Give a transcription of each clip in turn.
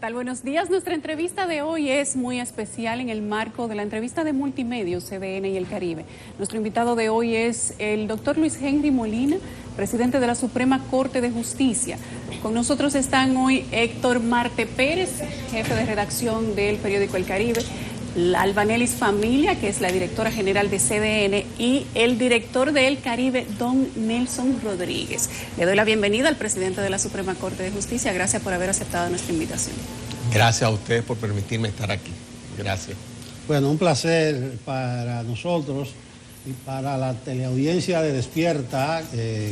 tal? Buenos días. Nuestra entrevista de hoy es muy especial en el marco de la entrevista de Multimedios, CDN y el Caribe. Nuestro invitado de hoy es el doctor Luis Henry Molina, presidente de la Suprema Corte de Justicia. Con nosotros están hoy Héctor Marte Pérez, jefe de redacción del periódico El Caribe, Albanelis Familia, que es la directora general de CDN, y el director de El Caribe, don Nelson Rodríguez. Le doy la bienvenida al presidente de la Suprema Corte de Justicia. Gracias por haber aceptado nuestra invitación. Gracias a ustedes por permitirme estar aquí. Gracias. Bueno, un placer para nosotros y para la teleaudiencia de Despierta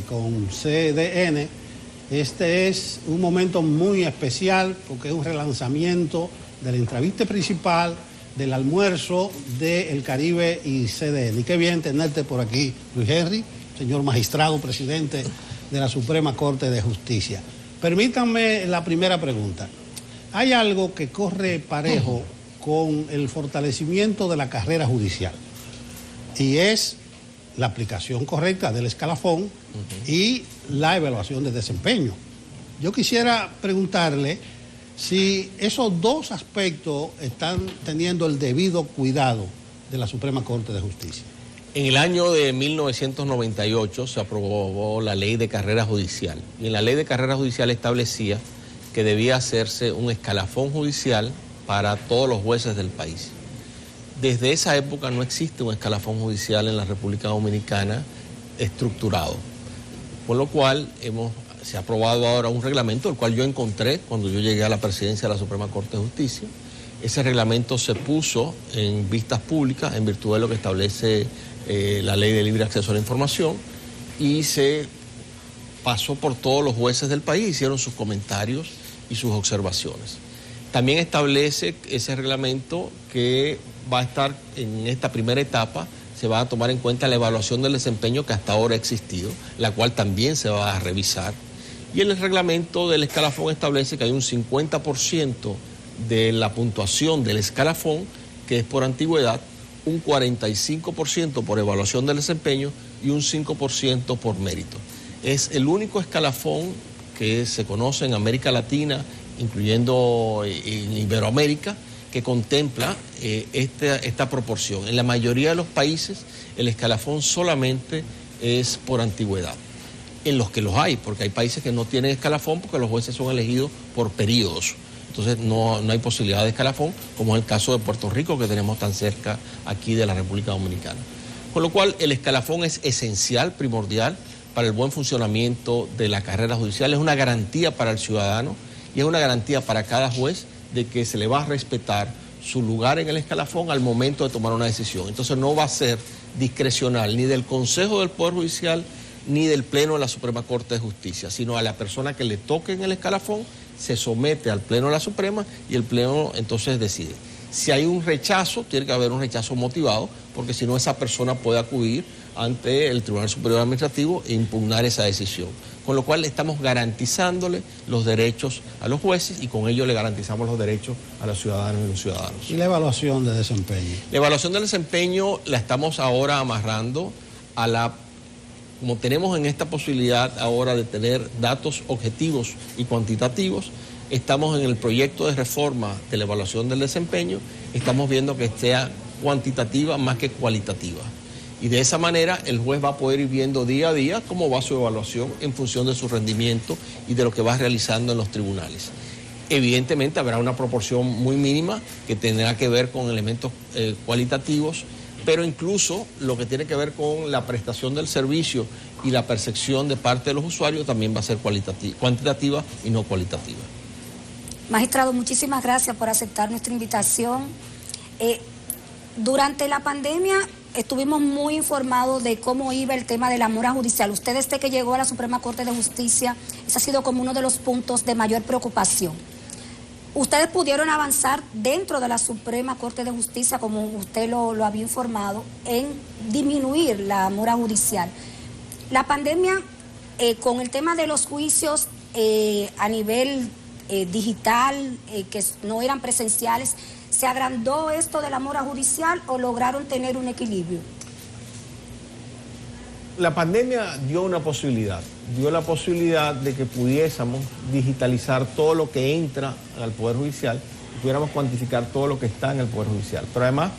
con CDN. Este es un momento muy especial porque es un relanzamiento de la entrevista principal del almuerzo de El Caribe y CDN. Y qué bien tenerte por aquí, Luis Henry, señor magistrado, presidente de la Suprema Corte de Justicia. Permítanme la primera pregunta. Hay algo que corre parejo con el fortalecimiento de la carrera judicial y es la aplicación correcta del escalafón y la evaluación de desempeño. Yo quisiera preguntarle si esos dos aspectos están teniendo el debido cuidado de la Suprema Corte de Justicia. En el año de 1998 se aprobó la Ley de Carrera Judicial y en la Ley de Carrera Judicial establecía que debía hacerse un escalafón judicial para todos los jueces del país. Desde esa época no existe un escalafón judicial en la República Dominicana estructurado, por lo cual se ha aprobado ahora un reglamento, el cual yo encontré cuando yo llegué a la presidencia de la Suprema Corte de Justicia. Ese reglamento se puso en vistas públicas en virtud de lo que establece la Ley de Libre Acceso a la Información y se pasó por todos los jueces del país, hicieron sus comentarios y sus observaciones. También establece ese reglamento que va a estar en esta primera etapa, se va a tomar en cuenta la evaluación del desempeño que hasta ahora ha existido, la cual también se va a revisar. Y el reglamento del escalafón establece que hay un 50% de la puntuación del escalafón, que es por antigüedad, un 45% por evaluación del desempeño y un 5% por mérito. Es el único escalafón que se conoce en América Latina, incluyendo en Iberoamérica, que contempla esta proporción. En la mayoría de los países el escalafón solamente es por antigüedad. En los que los hay, porque hay países que no tienen escalafón porque los jueces son elegidos por periodos. Entonces no hay posibilidad de escalafón, como es el caso de Puerto Rico, que tenemos tan cerca aquí de la República Dominicana. Con lo cual el escalafón es esencial, primordial, para el buen funcionamiento de la carrera judicial. Es una garantía para el ciudadano y es una garantía para cada juez de que se le va a respetar su lugar en el escalafón al momento de tomar una decisión. Entonces no va a ser discrecional ni del Consejo del Poder Judicial ni del Pleno de la Suprema Corte de Justicia, sino a la persona que le toque en el escalafón, se somete al Pleno de la Suprema y el Pleno entonces decide. Si hay un rechazo, tiene que haber un rechazo motivado, porque si no esa persona puede acudir ante el Tribunal Superior Administrativo e impugnar esa decisión. Con lo cual estamos garantizándole los derechos a los jueces y con ello le garantizamos los derechos a los ciudadanos y los ciudadanos. ¿Y la evaluación de desempeño? La evaluación del desempeño la estamos ahora amarrando a la... Como tenemos en esta posibilidad ahora de tener datos objetivos y cuantitativos, estamos en el proyecto de reforma de la evaluación del desempeño, estamos viendo que sea cuantitativa más que cualitativa. Y de esa manera el juez va a poder ir viendo día a día cómo va su evaluación en función de su rendimiento y de lo que va realizando en los tribunales. Evidentemente habrá una proporción muy mínima que tendrá que ver con elementos cualitativos, pero incluso lo que tiene que ver con la prestación del servicio y la percepción de parte de los usuarios también va a ser cuantitativa y no cualitativa. Magistrado, muchísimas gracias por aceptar nuestra invitación. Durante la pandemia estuvimos muy informados de cómo iba el tema de la mora judicial. Usted, desde que llegó a la Suprema Corte de Justicia, ese ha sido como uno de los puntos de mayor preocupación. Ustedes pudieron avanzar dentro de la Suprema Corte de Justicia, como usted lo había informado, en disminuir la mora judicial. La pandemia, con el tema de los juicios a nivel digital, que no eran presenciales, ¿se agrandó esto de la mora judicial o lograron tener un equilibrio? La pandemia dio la posibilidad de que pudiésemos digitalizar todo lo que entra al Poder Judicial, pudiéramos cuantificar todo lo que está en el Poder Judicial, pero además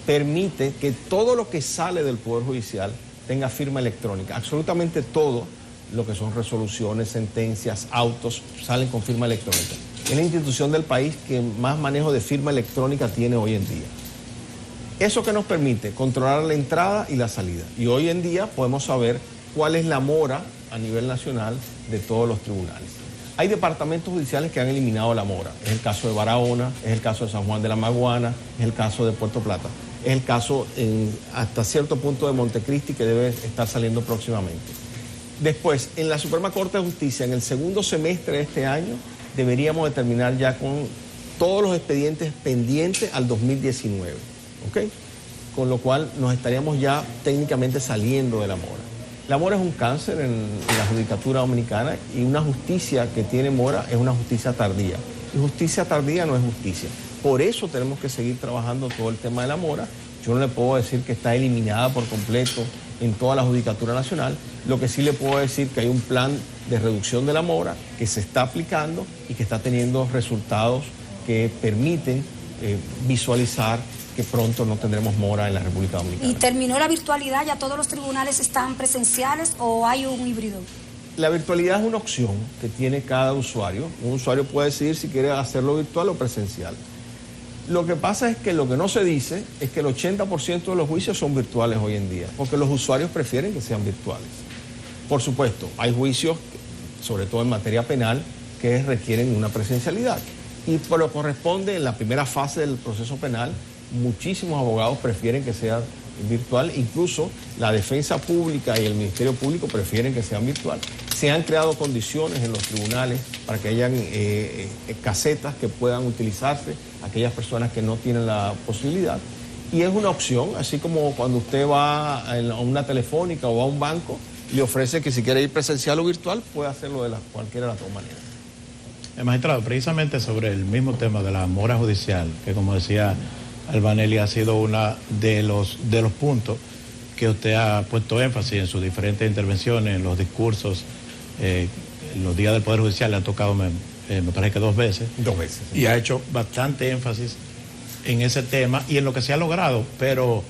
permite que todo lo que sale del Poder Judicial tenga firma electrónica. Absolutamente todo lo que son resoluciones, sentencias, autos, salen con firma electrónica. Es la institución del país que más manejo de firma electrónica tiene hoy en día. Eso que nos permite controlar la entrada y la salida. Y hoy en día podemos saber cuál es la mora a nivel nacional de todos los tribunales. Hay departamentos judiciales que han eliminado la mora. Es el caso de Barahona, es el caso de San Juan de la Maguana, es el caso de Puerto Plata. Es el caso hasta cierto punto de Montecristi, que debe estar saliendo próximamente. Después, en la Suprema Corte de Justicia, en el segundo semestre de este año, deberíamos de terminar ya con todos los expedientes pendientes al 2019. ¿Ok? Con lo cual nos estaríamos ya técnicamente saliendo de la mora. La mora es un cáncer en la judicatura dominicana y una justicia que tiene mora es una justicia tardía. Y justicia tardía no es justicia. Por eso tenemos que seguir trabajando todo el tema de la mora. Yo no le puedo decir que está eliminada por completo en toda la judicatura nacional. Lo que sí le puedo decir que hay un plan de reducción de la mora que se está aplicando y que está teniendo resultados que permiten visualizar que pronto no tendremos mora en la República Dominicana. ¿Y terminó la virtualidad? ¿Ya todos los tribunales están presenciales o hay un híbrido? La virtualidad es una opción que tiene cada usuario. Un usuario puede decidir si quiere hacerlo virtual o presencial. Lo que pasa es que lo que no se dice es que el 80% de los juicios son virtuales hoy en día, porque los usuarios prefieren que sean virtuales. Por supuesto, hay juicios, sobre todo en materia penal, que requieren una presencialidad. Y por lo que corresponde en la primera fase del proceso penal, muchísimos abogados prefieren que sea virtual, incluso la defensa pública y el Ministerio Público prefieren que sean virtual. Se han creado condiciones en los tribunales para que hayan casetas que puedan utilizarse aquellas personas que no tienen la posibilidad. Y es una opción, así como cuando usted va a una telefónica o a un banco, le ofrece que si quiere ir presencial o virtual, puede hacerlo de cualquiera de las dos maneras. Magistrado, precisamente sobre el mismo tema de la mora judicial, que como decía Albanelli, ha sido uno de los puntos que usted ha puesto énfasis en sus diferentes intervenciones, en los discursos, en los días del Poder Judicial le han tocado, me parece que 2 veces. 2 veces. Y ha hecho bastante énfasis en ese tema y en lo que se ha logrado, pero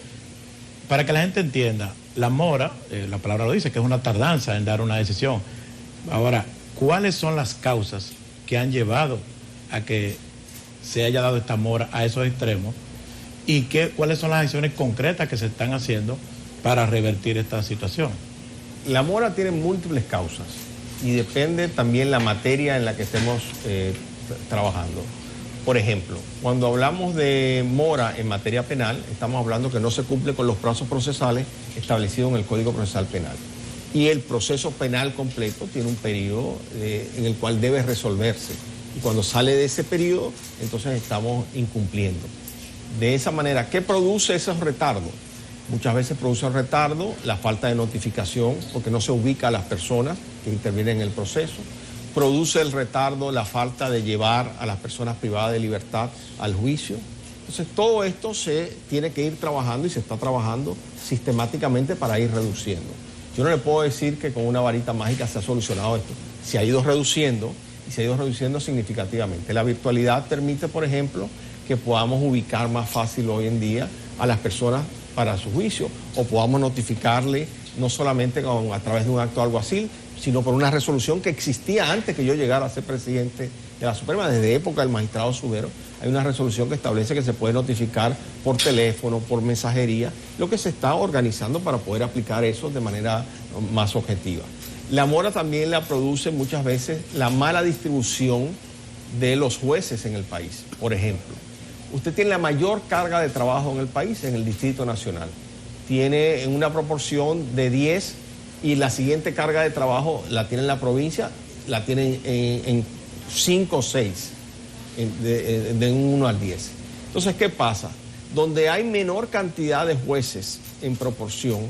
para que la gente entienda, la mora, la palabra lo dice, que es una tardanza en dar una decisión. Ahora, ¿cuáles son las causas que han llevado a que se haya dado esta mora a esos extremos? ¿Y cuáles son las acciones concretas que se están haciendo para revertir esta situación? La mora tiene múltiples causas y depende también la materia en la que estemos trabajando. Por ejemplo, cuando hablamos de mora en materia penal, estamos hablando que no se cumple con los plazos procesales establecidos en el Código Procesal Penal. Y el proceso penal completo tiene un periodo en el cual debe resolverse. Y cuando sale de ese periodo, entonces estamos incumpliendo. De esa manera, ¿qué produce esos retardos? Muchas veces produce el retardo la falta de notificación, porque no se ubica a las personas que intervienen en el proceso. Produce el retardo la falta de llevar a las personas privadas de libertad al juicio. Entonces, todo esto se tiene que ir trabajando y se está trabajando sistemáticamente para ir reduciendo. Yo no le puedo decir que con una varita mágica se ha solucionado esto. Se ha ido reduciendo y se ha ido reduciendo significativamente. La virtualidad permite, por ejemplo, que podamos ubicar más fácil hoy en día a las personas para su juicio o podamos notificarle no solamente a través de un acto alguacil, sino por una resolución que existía antes que yo llegara a ser presidente de la Suprema. Desde época del magistrado Subero hay una resolución que establece que se puede notificar por teléfono, por mensajería, lo que se está organizando para poder aplicar eso de manera más objetiva. La mora también la produce muchas veces la mala distribución de los jueces en el país. Por ejemplo, usted tiene la mayor carga de trabajo en el país, en el Distrito Nacional. Tiene en una proporción de 10 y la siguiente carga de trabajo la tiene en la provincia, la tiene en 5 o 6, de 1 al 10. Entonces, ¿qué pasa? Donde hay menor cantidad de jueces en proporción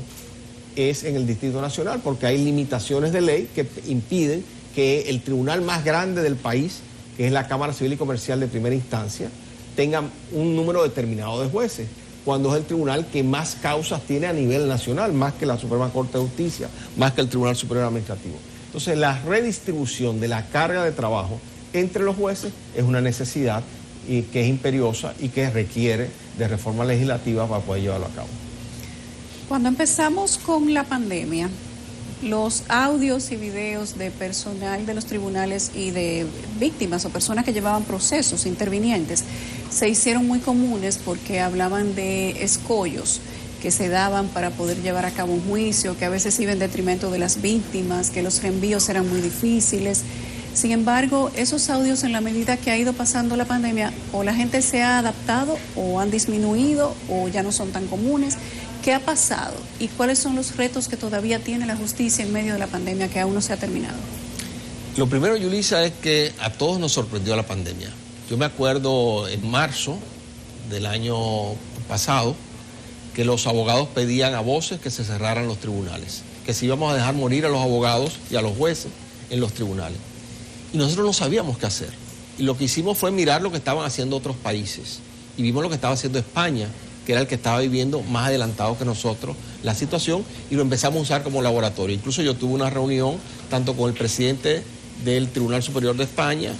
es en el Distrito Nacional, porque hay limitaciones de ley que impiden que el tribunal más grande del país, que es la Cámara Civil y Comercial de Primera Instancia, tenga un número determinado de jueces. cuando es el tribunal que más causas tiene a nivel nacional, más que la Suprema Corte de Justicia, más que el Tribunal Superior Administrativo. Entonces, la redistribución de la carga de trabajo entre los jueces es una necesidad y que es imperiosa y que requiere de reforma legislativa para poder llevarlo a cabo. Cuando empezamos con la pandemia, los audios y videos de personal de los tribunales y de víctimas o personas que llevaban procesos intervinientes se hicieron muy comunes porque hablaban de escollos que se daban para poder llevar a cabo un juicio, que a veces iba en detrimento de las víctimas, que los reenvíos eran muy difíciles. Sin embargo, esos audios, en la medida que ha ido pasando la pandemia, o la gente se ha adaptado o han disminuido o ya no son tan comunes. ¿Qué ha pasado y cuáles son los retos que todavía tiene la justicia en medio de la pandemia que aún no se ha terminado? Lo primero, Yulisa, es que a todos nos sorprendió la pandemia. Yo me acuerdo en marzo del año pasado que los abogados pedían a voces que se cerraran los tribunales, que si íbamos a dejar morir a los abogados y a los jueces en los tribunales. Y nosotros no sabíamos qué hacer. Y lo que hicimos fue mirar lo que estaban haciendo otros países. Y vimos lo que estaba haciendo España, que era el que estaba viviendo más adelantado que nosotros la situación, y lo empezamos a usar como laboratorio. Incluso yo tuve una reunión tanto con el presidente del Tribunal Superior de España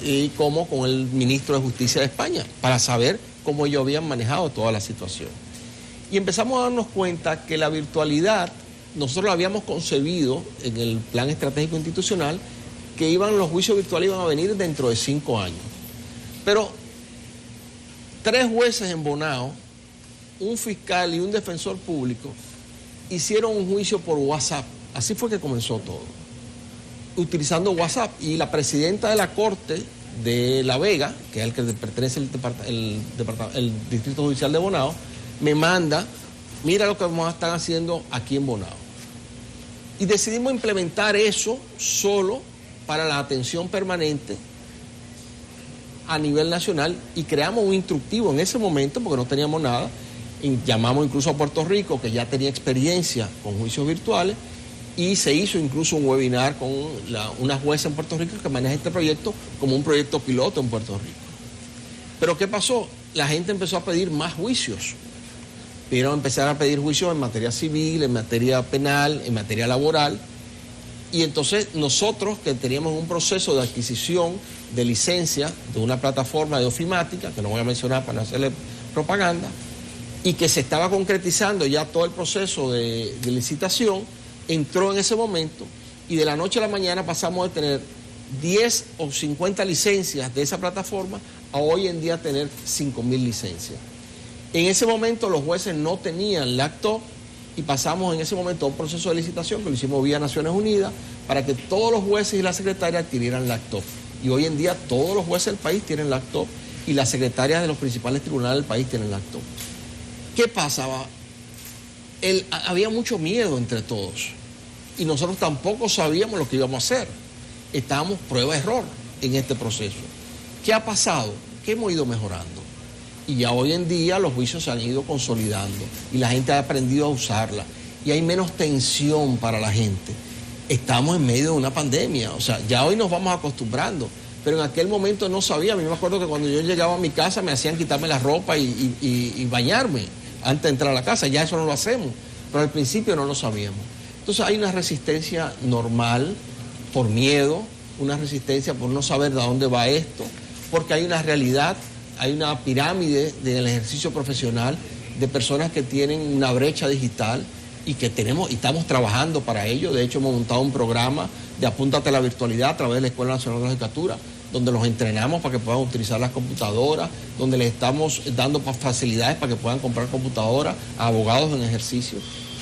y como con el ministro de Justicia de España para saber cómo ellos habían manejado toda la situación. Y empezamos a darnos cuenta que la virtualidad, nosotros la habíamos concebido en el Plan Estratégico Institucional, que los juicios virtuales iban a venir dentro de 5 años. Pero 3 jueces en Bonao, un fiscal y un defensor público hicieron un juicio por WhatsApp. Así fue que comenzó todo, utilizando WhatsApp. Y la presidenta de la Corte de La Vega, que es el que pertenece el Distrito Judicial de Bonao, me manda, mira lo que vamos a estar haciendo aquí en Bonao. Y decidimos implementar eso solo para la atención permanente a nivel nacional, y creamos un instructivo en ese momento porque no teníamos nada. Y llamamos incluso a Puerto Rico, que ya tenía experiencia con juicios virtuales, y se hizo incluso un webinar con una jueza en Puerto Rico que maneja este proyecto como un proyecto piloto en Puerto Rico. Pero ¿qué pasó? La gente empezó a pedir más juicios. Pidieron empezar a pedir juicios en materia civil, en materia penal, en materia laboral. Y entonces nosotros, que teníamos un proceso de adquisición de licencia de una plataforma de ofimática, que no voy a mencionar para no hacerle propaganda, y que se estaba concretizando ya todo el proceso de licitación, entró en ese momento, y de la noche a la mañana pasamos de tener 10 o 50 licencias de esa plataforma a hoy en día tener 5.000 licencias. En ese momento los jueces no tenían laptop, y pasamos en ese momento a un proceso de licitación que lo hicimos vía Naciones Unidas para que todos los jueces y las secretarias adquirieran laptop. Y hoy en día todos los jueces del país tienen laptop y las secretarias de los principales tribunales del país tienen laptop. ¿Qué pasaba? Había mucho miedo entre todos y nosotros tampoco sabíamos lo que íbamos a hacer. Estábamos prueba-error en este proceso. ¿Qué ha pasado? Que hemos ido mejorando. Y ya hoy en día los juicios se han ido consolidando y la gente ha aprendido a usarla y hay menos tensión para la gente. Estamos en medio de una pandemia, o sea, ya hoy nos vamos acostumbrando, pero en aquel momento no sabía. A mí me acuerdo que cuando yo llegaba a mi casa me hacían quitarme la ropa y bañarme antes de entrar a la casa. Ya eso no lo hacemos, pero al principio no lo sabíamos. Entonces hay una resistencia normal por miedo, una resistencia por no saber de dónde va esto, porque hay una realidad. Hay una pirámide del ejercicio profesional de personas que tienen una brecha digital y que estamos trabajando para ello. De hecho, hemos montado un programa de Apúntate a la Virtualidad a través de la Escuela Nacional de la Judicatura, donde los entrenamos para que puedan utilizar las computadoras, donde les estamos dando facilidades para que puedan comprar computadoras a abogados en ejercicio.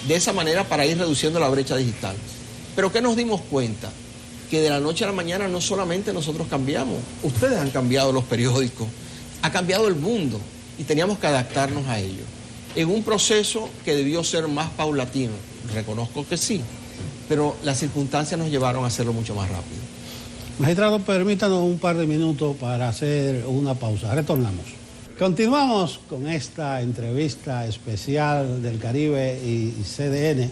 De esa manera, para ir reduciendo la brecha digital. Pero ¿qué nos dimos cuenta? Que de la noche a la mañana no solamente nosotros cambiamos, ustedes han cambiado los periódicos, ha cambiado el mundo y teníamos que adaptarnos a ello. En un proceso que debió ser más paulatino, reconozco que sí, pero las circunstancias nos llevaron a hacerlo mucho más rápido. Magistrado, permítanos un par de minutos para hacer una pausa. Retornamos. Continuamos con esta entrevista especial del Caribe y CDN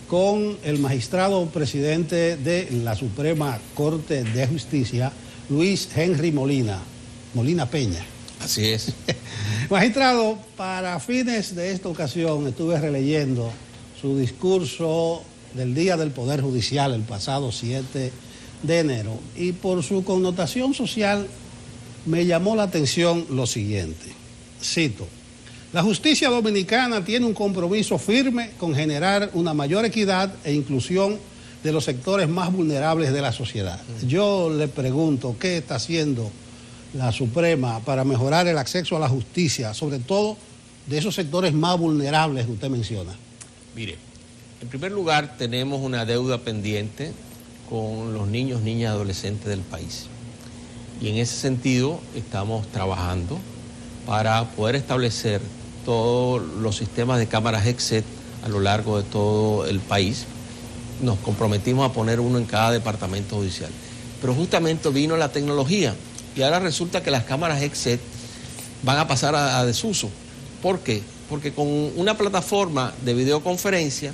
con el magistrado presidente de la Suprema Corte de Justicia, Luis Henry Molina Peña. Así es. Magistrado, para fines de esta ocasión estuve releyendo su discurso del Día del Poder Judicial el pasado 7 de enero y por su connotación social me llamó la atención lo siguiente. Cito: la justicia dominicana tiene un compromiso firme con generar una mayor equidad e inclusión de los sectores más vulnerables de la sociedad. Yo le pregunto, ¿qué está haciendo la Suprema para mejorar el acceso a la justicia, sobre todo de esos sectores más vulnerables que usted menciona? Mire, en primer lugar tenemos una deuda pendiente con los niños, niñas y adolescentes del país. Y en ese sentido estamos trabajando para poder establecer todos los sistemas de cámaras EXET a lo largo de todo el país. Nos comprometimos a poner uno en cada departamento judicial. Pero justamente vino la tecnología y ahora resulta que las cámaras EXET van a pasar a desuso. ¿Por qué? Porque con una plataforma de videoconferencia,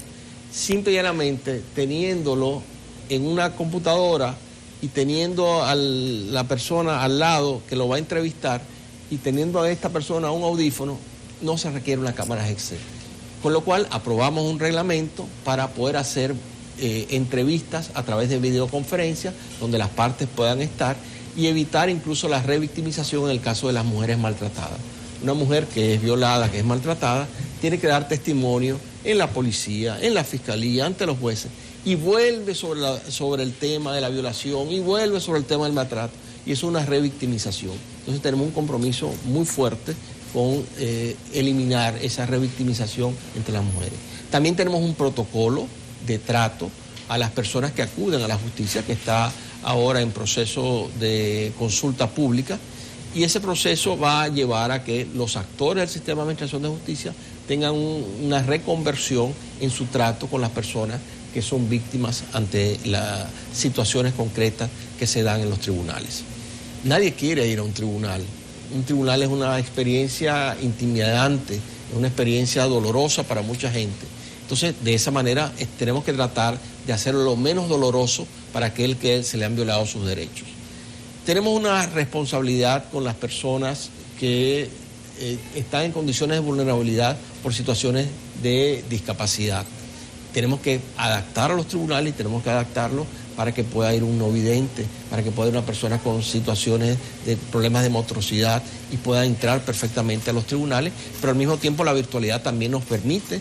simple y llanamente, teniéndolo en una computadora y teniendo a la persona al lado que lo va a entrevistar y teniendo a esta persona un audífono, no se requiere una cámara EXET. Con lo cual aprobamos un reglamento para poder hacer entrevistas a través de videoconferencia donde las partes puedan estar y evitar incluso la revictimización en el caso de las mujeres maltratadas. Una mujer que es violada, que es maltratada, tiene que dar testimonio en la policía, en la fiscalía, ante los jueces, y vuelve sobre el tema de la violación y vuelve sobre el tema del maltrato, y eso es una revictimización. Entonces tenemos un compromiso muy fuerte con eliminar esa revictimización entre las mujeres. También tenemos un protocolo de trato a las personas que acuden a la justicia, que está ahora en proceso de consulta pública, y ese proceso va a llevar a que los actores del sistema de administración de justicia tengan una reconversión en su trato con las personas que son víctimas ante las situaciones concretas que se dan en los tribunales. Nadie quiere ir a un tribunal. Un tribunal es una experiencia intimidante, es una experiencia dolorosa para mucha gente. Entonces, de esa manera tenemos que tratar de hacerlo lo menos doloroso para aquel que se le han violado sus derechos. Tenemos una responsabilidad con las personas que están en condiciones de vulnerabilidad por situaciones de discapacidad. Tenemos que adaptar a los tribunales y tenemos que adaptarlos para que pueda ir un no vidente, para que pueda ir una persona con situaciones de problemas de motricidad y pueda entrar perfectamente a los tribunales, pero al mismo tiempo la virtualidad también nos permite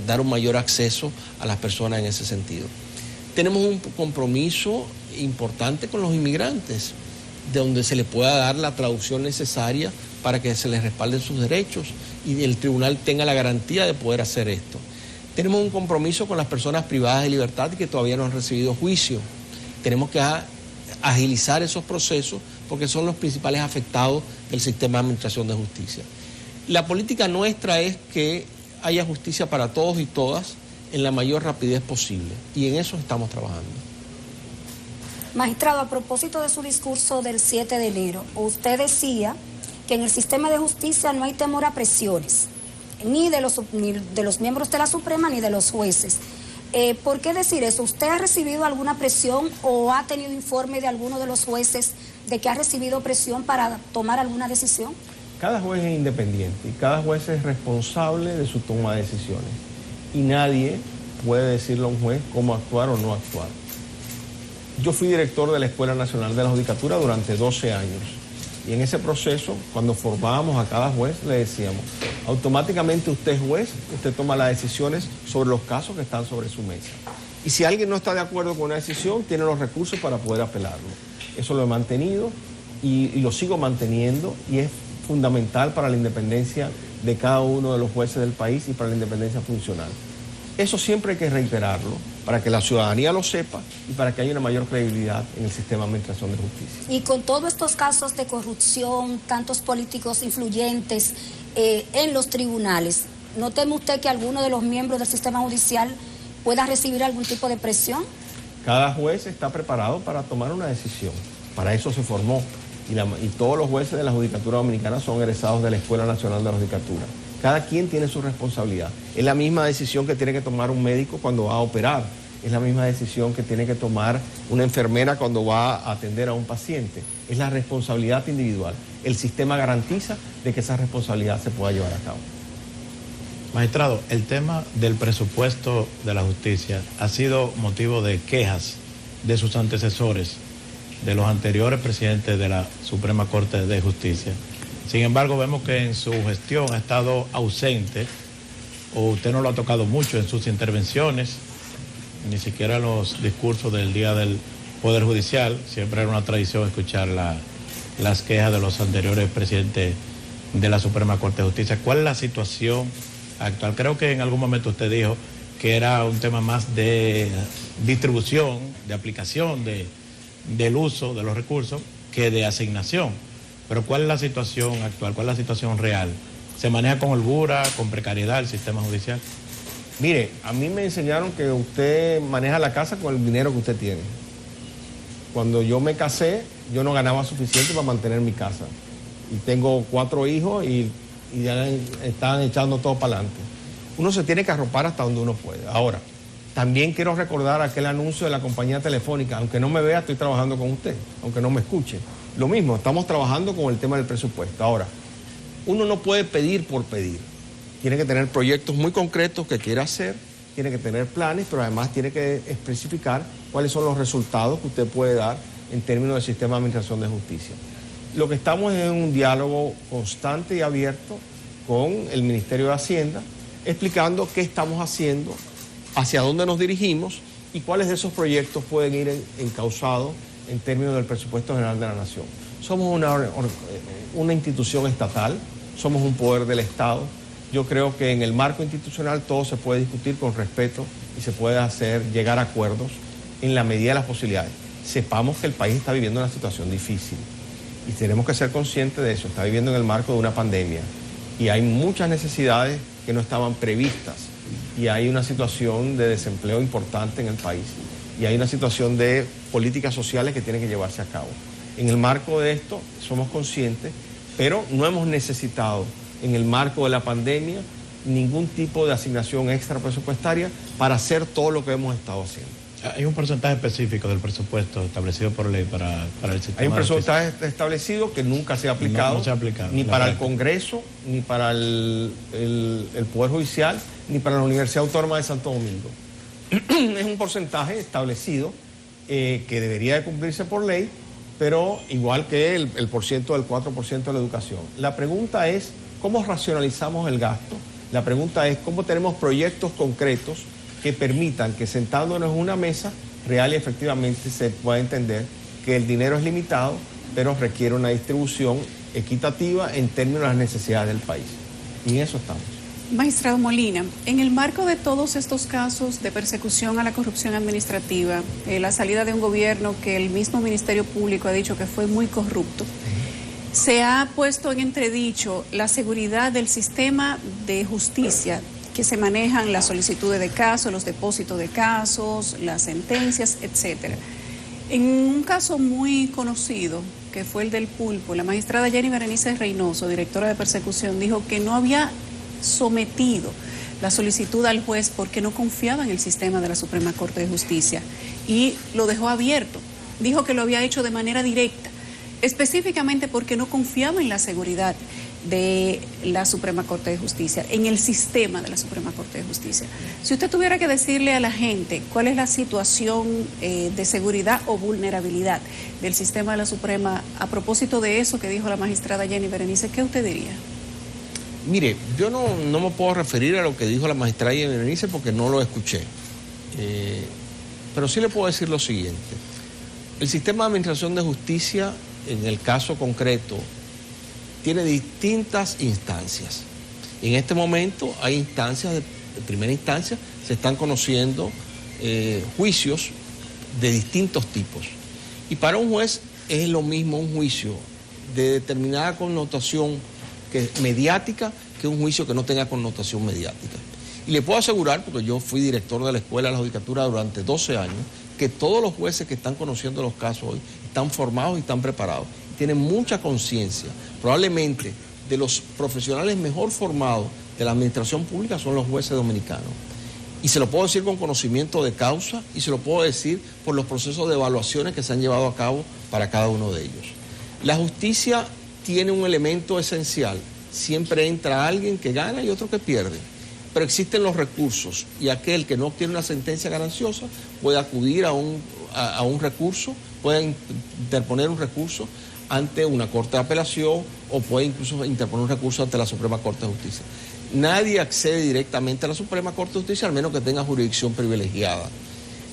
dar un mayor acceso a las personas en ese sentido. Tenemos un compromiso importante con los inmigrantes, de donde se les pueda dar la traducción necesaria para que se les respalden sus derechos y el tribunal tenga la garantía de poder hacer esto. Tenemos un compromiso con las personas privadas de libertad que todavía no han recibido juicio. Tenemos que agilizar esos procesos porque son los principales afectados del sistema de administración de justicia. La política nuestra es que haya justicia para todos y todas en la mayor rapidez posible y en eso estamos trabajando. Magistrado, a propósito de su discurso del 7 de enero, usted decía que en el sistema de justicia no hay temor a presiones, ni de los miembros de la Suprema ni de los jueces. ¿Por qué decir eso? ¿Usted ha recibido alguna presión o ha tenido informe de alguno de los jueces de que ha recibido presión para tomar alguna decisión? Cada juez es independiente y cada juez es responsable de su toma de decisiones. Y nadie puede decirle a un juez cómo actuar o no actuar. Yo fui director de la Escuela Nacional de la Judicatura durante 12 años. Y en ese proceso, cuando formábamos a cada juez, le decíamos, automáticamente usted es juez, usted toma las decisiones sobre los casos que están sobre su mesa. Y si alguien no está de acuerdo con una decisión, tiene los recursos para poder apelarlo. Eso lo he mantenido y lo sigo manteniendo y es fundamental para la independencia de cada uno de los jueces del país y para la independencia funcional. Eso siempre hay que reiterarlo para que la ciudadanía lo sepa y para que haya una mayor credibilidad en el sistema de administración de justicia. Y con todos estos casos de corrupción, tantos políticos influyentes en los tribunales, ¿no teme usted que alguno de los miembros del sistema judicial pueda recibir algún tipo de presión? Cada juez está preparado para tomar una decisión. Para eso se formó. Y todos los jueces de la Judicatura Dominicana son egresados de la Escuela Nacional de la Judicatura. Cada quien tiene su responsabilidad. Es la misma decisión que tiene que tomar un médico cuando va a operar. Es la misma decisión que tiene que tomar una enfermera cuando va a atender a un paciente. es la responsabilidad individual. El sistema garantiza de que esa responsabilidad se pueda llevar a cabo. Magistrado, el tema del presupuesto de la justicia ha sido motivo de quejas de sus antecesores, de los anteriores presidentes de la Suprema Corte de Justicia. Sin embargo, vemos que en su gestión ha estado ausente, o usted no lo ha tocado mucho en sus intervenciones, ni siquiera los discursos del Día del Poder Judicial. Siempre era una tradición escuchar las quejas de los anteriores presidentes de la Suprema Corte de Justicia. ¿Cuál es la situación actual? Creo que en algún momento usted dijo que era un tema más de distribución, de aplicación del uso de los recursos que de asignación. Pero ¿cuál es la situación actual? ¿Cuál es la situación real? ¿Se maneja con holgura, con precariedad el sistema judicial? Mire, a mí me enseñaron que usted maneja la casa con el dinero que usted tiene. Cuando yo me casé, yo no ganaba suficiente para mantener mi casa. Y tengo 4 hijos y ya están echando todo para adelante. Uno se tiene que arropar hasta donde uno puede. Ahora, también quiero recordar aquel anuncio de la compañía telefónica. Aunque no me vea, estoy trabajando con usted. Aunque no me escuche. Lo mismo, estamos trabajando con el tema del presupuesto. Ahora, uno no puede pedir por pedir. Tiene que tener proyectos muy concretos que quiera hacer, tiene que tener planes, pero además tiene que especificar cuáles son los resultados que usted puede dar en términos del sistema de administración de justicia. Lo que estamos es en un diálogo constante y abierto con el Ministerio de Hacienda, explicando qué estamos haciendo, hacia dónde nos dirigimos y cuáles de esos proyectos pueden ir encausados en términos del presupuesto general de la Nación. Somos una institución estatal, somos un poder del Estado. Yo creo que en el marco institucional todo se puede discutir con respeto y se puede llegar a acuerdos en la medida de las posibilidades. Sepamos que el país está viviendo una situación difícil y tenemos que ser conscientes de eso. Está viviendo en el marco de una pandemia y hay muchas necesidades que no estaban previstas y hay una situación de desempleo importante en el país y hay una situación de políticas sociales que tienen que llevarse a cabo. En el marco de esto somos conscientes, pero no hemos necesitado en el marco de la pandemia ningún tipo de asignación extra presupuestaria para hacer todo lo que hemos estado haciendo. ¿Hay un porcentaje específico del presupuesto establecido por ley para el sistema? Hay un porcentaje establecido que nunca se ha aplicado, no se ha aplicado ni para el Congreso, ni para el Poder Judicial, ni para la Universidad Autónoma de Santo Domingo. Es un porcentaje establecido que debería de cumplirse por ley, pero igual que el porciento del 4% de la educación. La pregunta es cómo racionalizamos el gasto. La pregunta es cómo tenemos proyectos concretos que permitan que sentándonos en una mesa real y efectivamente se pueda entender que el dinero es limitado, pero requiere una distribución equitativa en términos de las necesidades del país. Y en eso estamos. Magistrado Molina, en el marco de todos estos casos de persecución a la corrupción administrativa, la salida de un gobierno que el mismo Ministerio Público ha dicho que fue muy corrupto, se ha puesto en entredicho la seguridad del sistema de justicia, que se manejan las solicitudes de casos, los depósitos de casos, las sentencias, etcétera. En un caso muy conocido, que fue el del Pulpo, la magistrada Jenny Berenice Reynoso, directora de persecución, dijo que no había sometido la solicitud al juez porque no confiaba en el sistema de la Suprema Corte de Justicia y lo dejó abierto. Dijo que lo había hecho de manera directa, específicamente porque no confiaba en la seguridad de la Suprema Corte de Justicia, en el sistema de la Suprema Corte de Justicia. Si usted tuviera que decirle a la gente cuál es la situación de seguridad o vulnerabilidad del sistema de la Suprema a propósito de eso que dijo la magistrada Jenny Berenice, ¿qué usted diría? Mire, yo no me puedo referir a lo que dijo la magistrada Jenny Berenice porque no lo escuché. Pero sí le puedo decir lo siguiente. El sistema de administración de justicia, en el caso concreto, tiene distintas instancias. En este momento hay instancias de primera instancia, se están conociendo juicios de distintos tipos. Y para un juez es lo mismo un juicio de determinada connotación mediática que un juicio que no tenga connotación mediática. Y le puedo asegurar, porque yo fui director de la Escuela de la Judicatura durante 12 años, que todos los jueces que están conociendo los casos hoy están formados y están preparados. Tienen mucha conciencia. Probablemente de los profesionales mejor formados de la administración pública son los jueces dominicanos. Y se lo puedo decir con conocimiento de causa y se lo puedo decir por los procesos de evaluaciones que se han llevado a cabo para cada uno de ellos. La justicia tiene un elemento esencial. Siempre entra alguien que gana y otro que pierde. Pero existen los recursos y aquel que no obtiene una sentencia gananciosa puede acudir a un recurso, puede interponer un recurso ante una corte de apelación o puede incluso interponer un recurso ante la Suprema Corte de Justicia. Nadie accede directamente a la Suprema Corte de Justicia al menos que tenga jurisdicción privilegiada.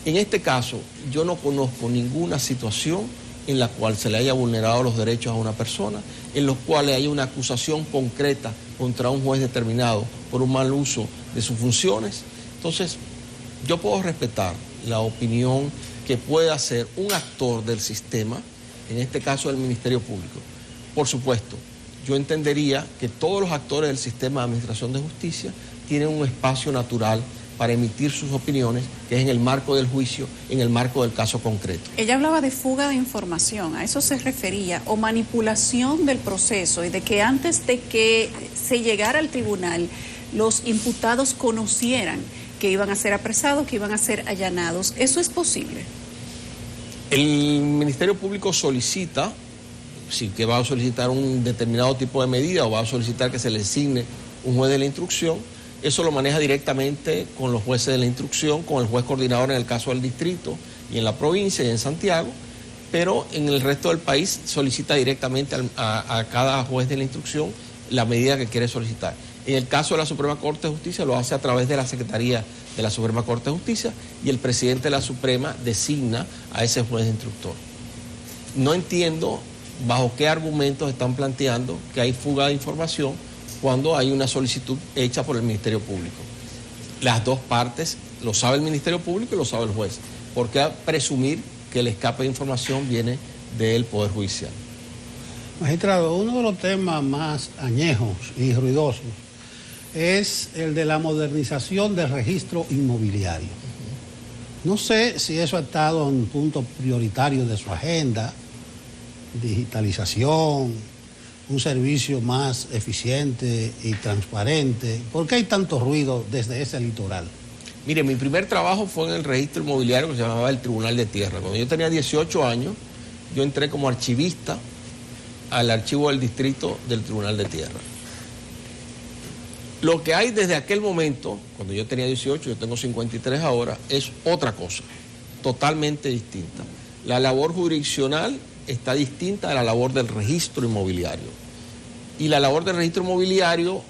En este caso, yo no conozco ninguna situación en la cual se le haya vulnerado los derechos a una persona, en los cuales haya una acusación concreta contra un juez determinado por un mal uso de sus funciones. Entonces, yo puedo respetar la opinión que pueda hacer un actor del sistema, en este caso el Ministerio Público. Por supuesto, yo entendería que todos los actores del sistema de administración de justicia tienen un espacio natural para emitir sus opiniones, que es en el marco del juicio, en el marco del caso concreto. Ella hablaba de fuga de información, a eso se refería, o manipulación del proceso, y de que antes de que se llegara al tribunal, los imputados conocieran que iban a ser apresados, que iban a ser allanados. ¿Eso es posible? El Ministerio Público solicita, sí, que va a solicitar un determinado tipo de medida o va a solicitar que se le asigne un juez de la instrucción. Eso lo maneja directamente con los jueces de la instrucción, con el juez coordinador en el caso del distrito y en la provincia y en Santiago, pero en el resto del país solicita directamente a cada juez de la instrucción la medida que quiere solicitar. En el caso de la Suprema Corte de Justicia lo hace a través de la Secretaría de la Suprema Corte de Justicia y el presidente de la Suprema designa a ese juez instructor. No entiendo bajo qué argumentos están planteando que hay fuga de información cuando hay una solicitud hecha por el Ministerio Público. Las dos partes, lo sabe el Ministerio Público y lo sabe el juez. ¿Por qué presumir que el escape de información viene del Poder Judicial? Magistrado, uno de los temas más añejos y ruidosos es el de la modernización del registro inmobiliario. No sé si eso ha estado en un punto prioritario de su agenda, digitalización, un servicio más eficiente y transparente. ¿Por qué hay tanto ruido desde ese litoral? Mire, mi primer trabajo fue en el registro inmobiliario que se llamaba el Tribunal de Tierra. Cuando yo tenía 18 años, yo entré como archivista al archivo del distrito del Tribunal de Tierra. Lo que hay desde aquel momento, cuando yo tenía 18, yo tengo 53 ahora, es otra cosa, totalmente distinta. La labor jurisdiccional está distinta a la labor del registro inmobiliario. Y la labor del registro inmobiliario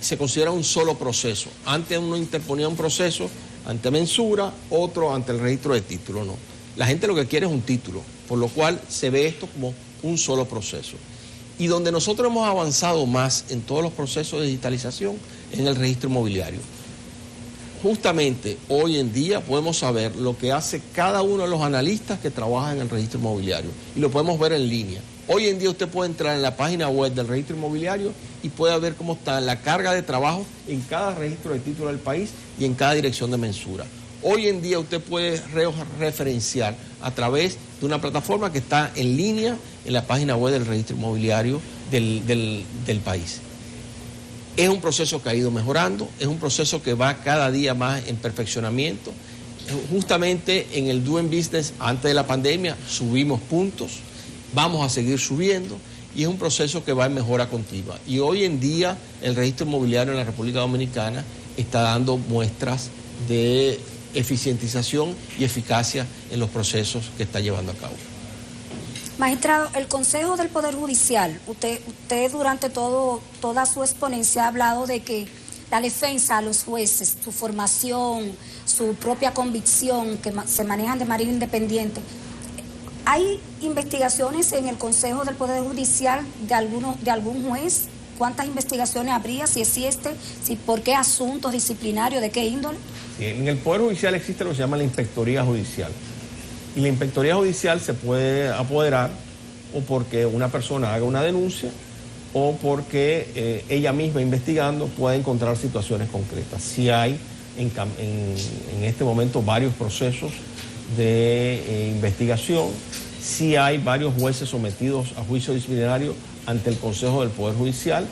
se considera un solo proceso. Antes uno interponía un proceso ante mensura, otro ante el registro de título, no. La gente lo que quiere es un título, por lo cual se ve esto como un solo proceso. Y donde nosotros hemos avanzado más en todos los procesos de digitalización es en el registro inmobiliario. Justamente hoy en día podemos saber lo que hace cada uno de los analistas que trabajan en el registro inmobiliario y lo podemos ver en línea. Hoy en día usted puede entrar en la página web del registro inmobiliario y puede ver cómo está la carga de trabajo en cada registro de título del país y en cada dirección de mensura. Hoy en día usted puede referenciar a través de una plataforma que está en línea en la página web del registro inmobiliario del país. Es un proceso que ha ido mejorando, es un proceso que va cada día más en perfeccionamiento. Justamente en el Doing Business, antes de la pandemia, subimos puntos, vamos a seguir subiendo y es un proceso que va en mejora continua. Y hoy en día el registro inmobiliario en la República Dominicana está dando muestras de eficientización y eficacia en los procesos que está llevando a cabo. Magistrado, el Consejo del Poder Judicial, usted durante toda su exponencia ha hablado de que la defensa a los jueces, su formación, su propia convicción, que se manejan de manera independiente. ¿Hay investigaciones en el Consejo del Poder Judicial de algún juez? ¿Cuántas investigaciones habría? Si existe, ¿por qué asuntos disciplinarios? ¿De qué índole? En el Poder Judicial existe lo que se llama la Inspectoría Judicial. Y la Inspectoría Judicial se puede apoderar o porque una persona haga una denuncia o porque ella misma investigando pueda encontrar situaciones concretas. Sí hay en este momento varios procesos de investigación, sí hay varios jueces sometidos a juicio disciplinario ante el Consejo del Poder Judicial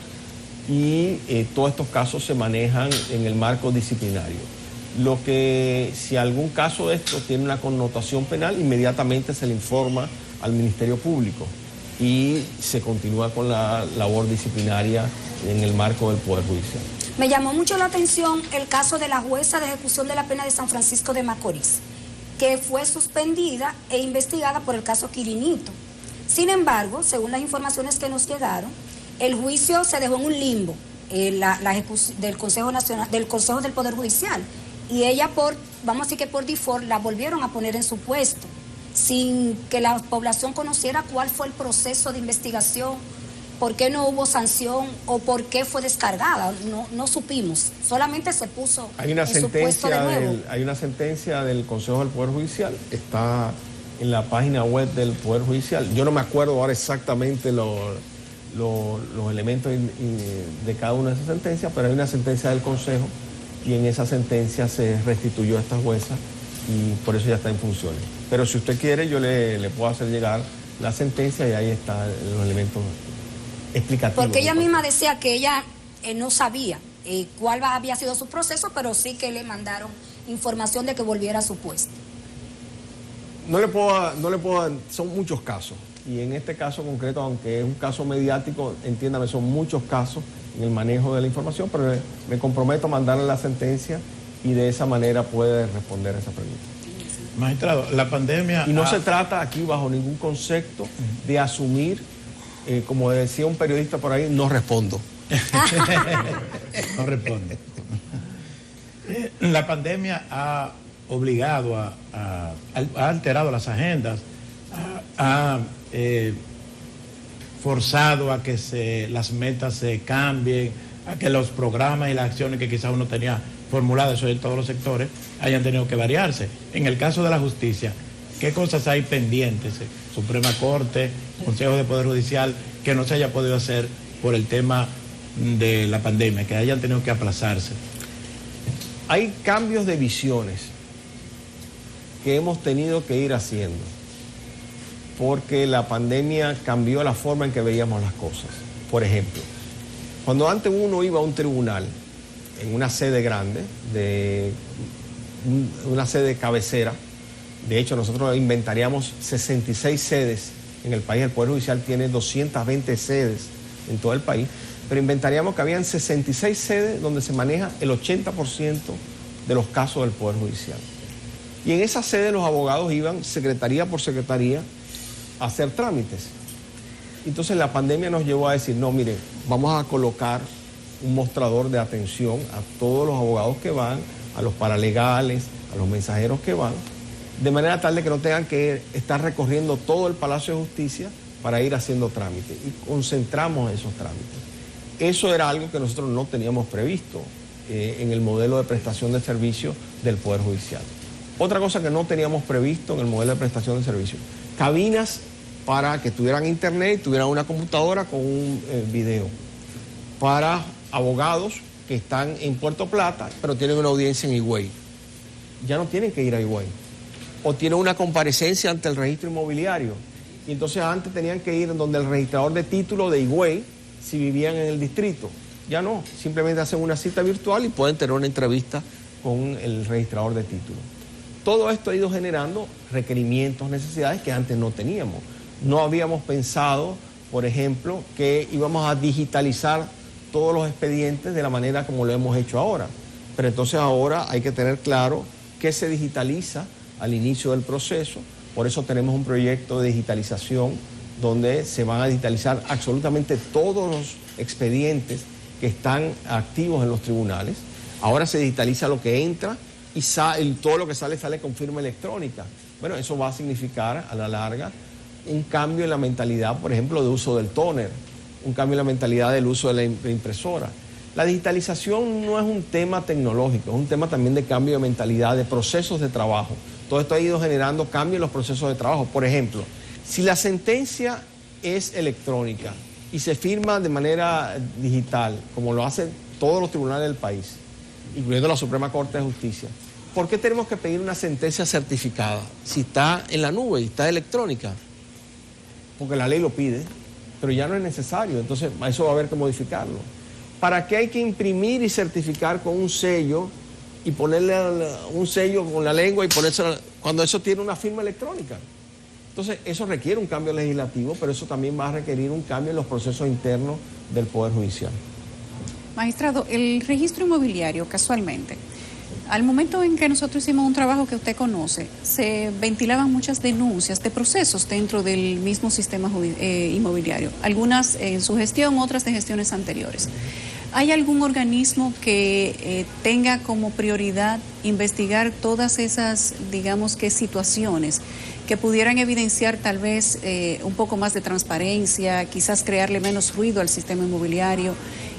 y todos estos casos se manejan en el marco disciplinario. Lo que, si algún caso de esto tiene una connotación penal, inmediatamente se le informa al Ministerio Público y se continúa con la labor disciplinaria en el marco del Poder Judicial. Me llamó mucho la atención el caso de la jueza de ejecución de la pena de San Francisco de Macorís, que fue suspendida e investigada por el caso Quirinito. Sin embargo, según las informaciones que nos llegaron, el juicio se dejó en un limbo del Consejo Nacional, del Consejo del Poder Judicial, y ella vamos a decir que por default la volvieron a poner en su puesto, sin que la población conociera cuál fue el proceso de investigación, por qué no hubo sanción o por qué fue descargada. No supimos, solamente se puso en su puesto de nuevo. Hay una sentencia del Consejo del Poder Judicial, está en la página web del Poder Judicial. Yo no me acuerdo ahora exactamente los elementos de cada una de esas sentencias, pero hay una sentencia del Consejo y en esa sentencia se restituyó a esta jueza y por eso ya está en funciones. Pero si usted quiere, yo le puedo hacer llegar la sentencia y ahí están los elementos explicativos. Porque ella misma decía que ella no sabía cuál había sido su proceso, pero sí que le mandaron información de que volviera a su puesto. No le puedo, son muchos casos. Y en este caso concreto, aunque es un caso mediático, entiéndame, son muchos casos en el manejo de la información, pero me comprometo a mandarle la sentencia y de esa manera puede responder a esa pregunta. Magistrado, la pandemia... Y no se trata aquí bajo ningún concepto de asumir, como decía un periodista por ahí, no respondo. No respondo. La pandemia ha obligado, ha alterado las agendas, ha forzado a que las metas se cambien, a que los programas y las acciones que quizás uno tenía formuladas en todos los sectores hayan tenido que variarse. En el caso de la justicia, ¿qué cosas hay pendientes? Suprema Corte, Consejo de Poder Judicial, que no se haya podido hacer por el tema de la pandemia, que hayan tenido que aplazarse. Hay cambios de visiones que hemos tenido que ir haciendo, porque la pandemia cambió la forma en que veíamos las cosas. Por ejemplo, cuando antes uno iba a un tribunal, en una sede grande, una sede cabecera, de hecho nosotros inventaríamos 66 sedes en el país, el Poder Judicial tiene 220 sedes en todo el país, pero inventaríamos que habían 66 sedes donde se maneja el 80% de los casos del Poder Judicial. Y en esa sede los abogados iban secretaría por secretaría a hacer trámites. Entonces la pandemia nos llevó a decir, no, mire, vamos a colocar un mostrador de atención a todos los abogados que van, a los paralegales, a los mensajeros que van, de manera tal de que no tengan que estar recorriendo todo el Palacio de Justicia para ir haciendo trámites. Y concentramos esos trámites. Eso era algo que nosotros no teníamos previsto en el modelo de prestación de servicios del Poder Judicial. Otra cosa que no teníamos previsto en el modelo de prestación de servicios, cabinas para que tuvieran internet y tuvieran una computadora con un video, para abogados que están en Puerto Plata, pero tienen una audiencia en Higüey. Ya no tienen que ir a Higüey. O tienen una comparecencia ante el registro inmobiliario. Y entonces antes tenían que ir donde el registrador de título de Higüey, si vivían en el distrito. Ya no, simplemente hacen una cita virtual y pueden tener una entrevista con el registrador de título. Todo esto ha ido generando requerimientos, necesidades que antes no teníamos. No habíamos pensado, por ejemplo, que íbamos a digitalizar todos los expedientes de la manera como lo hemos hecho ahora. Pero entonces ahora hay que tener claro qué se digitaliza al inicio del proceso. Por eso tenemos un proyecto de digitalización donde se van a digitalizar absolutamente todos los expedientes que están activos en los tribunales. Ahora se digitaliza lo que entra y todo lo que sale con firma electrónica. Bueno, eso va a significar a la larga un cambio en la mentalidad, por ejemplo, de uso del tóner, un cambio en la mentalidad del uso de la impresora. La digitalización no es un tema tecnológico, es un tema también de cambio de mentalidad, de procesos de trabajo. Todo esto ha ido generando cambios en los procesos de trabajo. Por ejemplo, si la sentencia es electrónica y se firma de manera digital, como lo hacen todos los tribunales del país, incluyendo la Suprema Corte de Justicia, ¿por qué tenemos que pedir una sentencia certificada si está en la nube y está electrónica? Porque la ley lo pide, pero ya no es necesario, entonces a eso va a haber que modificarlo. ¿Para qué hay que imprimir y certificar con un sello y ponerle un sello con la lengua y ponérselo cuando eso tiene una firma electrónica? Entonces, eso requiere un cambio legislativo, pero eso también va a requerir un cambio en los procesos internos del Poder Judicial. Magistrado, el registro inmobiliario, casualmente, al momento en que nosotros hicimos un trabajo que usted conoce, se ventilaban muchas denuncias de procesos dentro del mismo sistema inmobiliario, algunas en su gestión, otras de gestiones anteriores. ¿Hay algún organismo que tenga como prioridad investigar todas esas, digamos que situaciones que pudieran evidenciar tal vez un poco más de transparencia, quizás crearle menos ruido al sistema inmobiliario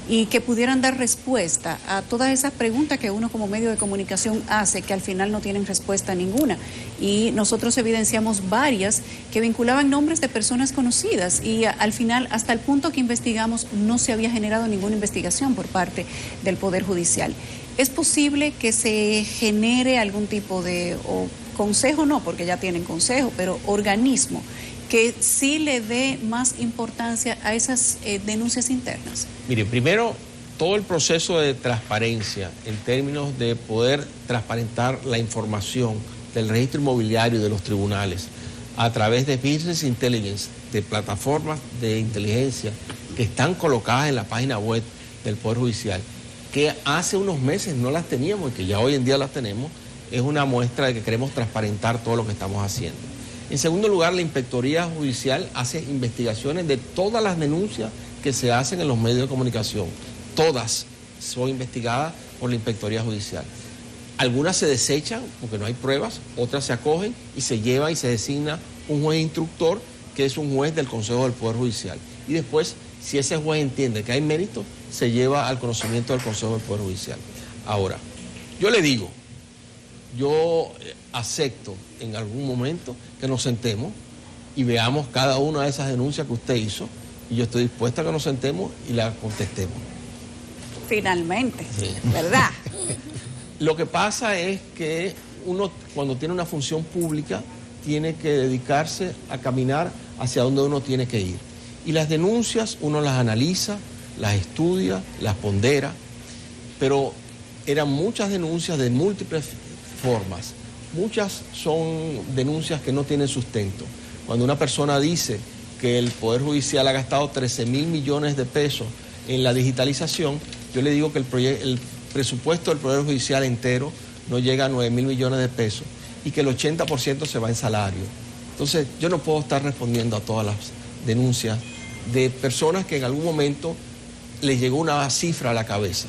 y que pudieran dar respuesta a todas esas preguntas que uno como medio de comunicación hace, que al final no tienen respuesta ninguna? Y nosotros evidenciamos varias que vinculaban nombres de personas conocidas y al final, hasta el punto que investigamos, no se había generado ninguna investigación por parte del Poder Judicial. ¿Es posible que se genere algún tipo de, o consejo no, porque ya tienen consejo, pero organismo que sí le dé más importancia a esas denuncias internas? Mire, primero, todo el proceso de transparencia en términos de poder transparentar la información del registro inmobiliario de los tribunales a través de Business Intelligence, de plataformas de inteligencia que están colocadas en la página web del Poder Judicial, que hace unos meses no las teníamos y que ya hoy en día las tenemos, es una muestra de que queremos transparentar todo lo que estamos haciendo. En segundo lugar, la Inspectoría Judicial hace investigaciones de todas las denuncias que se hacen en los medios de comunicación. Todas son investigadas por la Inspectoría Judicial. Algunas se desechan porque no hay pruebas, otras se acogen y se lleva y se designa un juez instructor, que es un juez del Consejo del Poder Judicial. Y después, si ese juez entiende que hay mérito, se lleva al conocimiento del Consejo del Poder Judicial. Ahora, yo le digo, yo acepto en algún momento que nos sentemos y veamos cada una de esas denuncias que usted hizo, y yo estoy dispuesta a que nos sentemos y la contestemos. Finalmente, sí, ¿verdad? Lo que pasa es que uno, cuando tiene una función pública, tiene que dedicarse a caminar hacia donde uno tiene que ir. Y las denuncias uno las analiza, las estudia, las pondera, pero eran muchas denuncias de múltiples formas. Muchas son denuncias que no tienen sustento. Cuando una persona dice que el Poder Judicial ha gastado 13.000 millones de pesos en la digitalización, yo le digo que el presupuesto del Poder Judicial entero no llega a 9.000 millones de pesos y que el 80% se va en salario. Entonces, yo no puedo estar respondiendo a todas las denuncias de personas que en algún momento les llegó una cifra a la cabeza.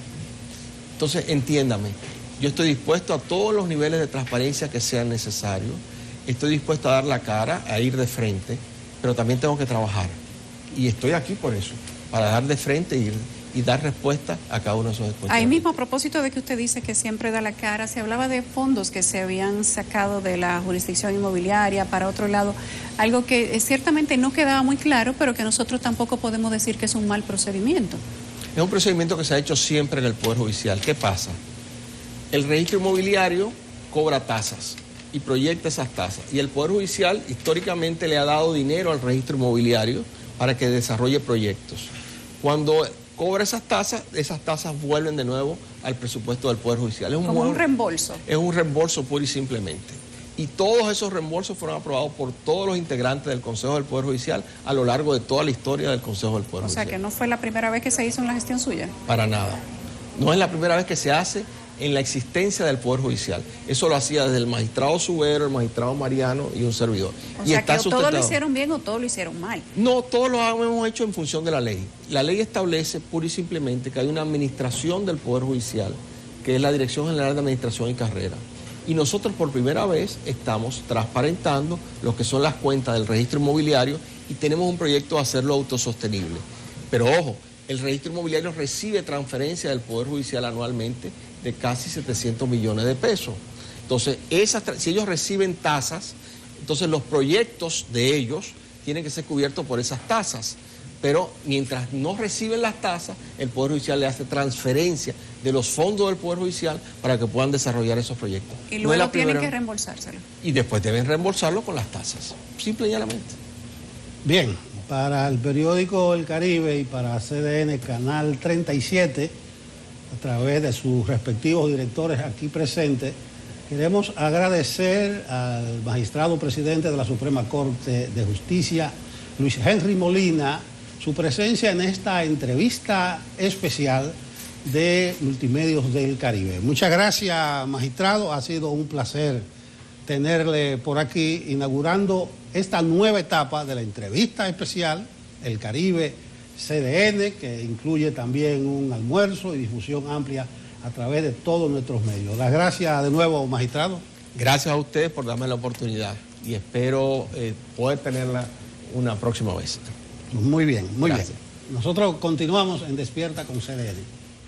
Entonces, entiéndame, yo estoy dispuesto a todos los niveles de transparencia que sean necesarios, estoy dispuesto a dar la cara, a ir de frente, pero también tengo que trabajar. Y estoy aquí por eso, para dar de frente y dar respuesta a cada uno de esos cuestiones. Ahí mismo, a propósito de que usted dice que siempre da la cara, se hablaba de fondos que se habían sacado de la jurisdicción inmobiliaria para otro lado, algo que ciertamente no quedaba muy claro, pero que nosotros tampoco podemos decir que es un mal procedimiento. Es un procedimiento que se ha hecho siempre en el Poder Judicial. ¿Qué pasa? El registro inmobiliario cobra tasas y proyecta esas tasas. Y el Poder Judicial históricamente le ha dado dinero al registro inmobiliario para que desarrolle proyectos. Cuando cobra esas tasas vuelven de nuevo al presupuesto del Poder Judicial. Es como un reembolso. Es un reembolso puro y simplemente. Y todos esos reembolsos fueron aprobados por todos los integrantes del Consejo del Poder Judicial a lo largo de toda la historia del Consejo del Poder Judicial. O sea, que no fue la primera vez que se hizo en la gestión suya. Para nada. No es la primera vez que se hace en la existencia del Poder Judicial. Eso lo hacía desde el magistrado Subero, el magistrado Mariano y un servidor. O sea, que todos lo hicieron bien o todos lo hicieron mal. No, todos lo hemos hecho en función de la ley. La ley establece pura y simplemente que hay una administración del Poder Judicial, que es la Dirección General de Administración y Carrera. Y nosotros por primera vez estamos transparentando lo que son las cuentas del registro inmobiliario y tenemos un proyecto de hacerlo autosostenible. Pero ojo, el registro inmobiliario recibe transferencia del Poder Judicial anualmente de casi 700 millones de pesos. Entonces, si ellos reciben tasas, entonces los proyectos de ellos tienen que ser cubiertos por esas tasas. Pero mientras no reciben las tasas, el Poder Judicial le hace transferencia de los fondos del Poder Judicial para que puedan desarrollar esos proyectos. Y luego tienen que reembolsárselo. Y después deben reembolsarlo con las tasas, simple y llanamente. Bien, para el periódico El Caribe y para CDN Canal 37, a través de sus respectivos directores aquí presentes, Queremos agradecer al magistrado presidente de la Suprema Corte de Justicia, Luis Henry Molina, su presencia en esta entrevista especial de Multimedios del Caribe. Muchas gracias, magistrado. Ha sido un placer tenerle por aquí, inaugurando esta nueva etapa de la entrevista especial, El Caribe CDN, que incluye también un almuerzo y difusión amplia a través de todos nuestros medios. Las gracias de nuevo, magistrado. Gracias a ustedes por darme la oportunidad y espero poder tenerla una próxima vez. Muy bien, muy Gracias. bien. Nosotros continuamos en Despierta con CDN.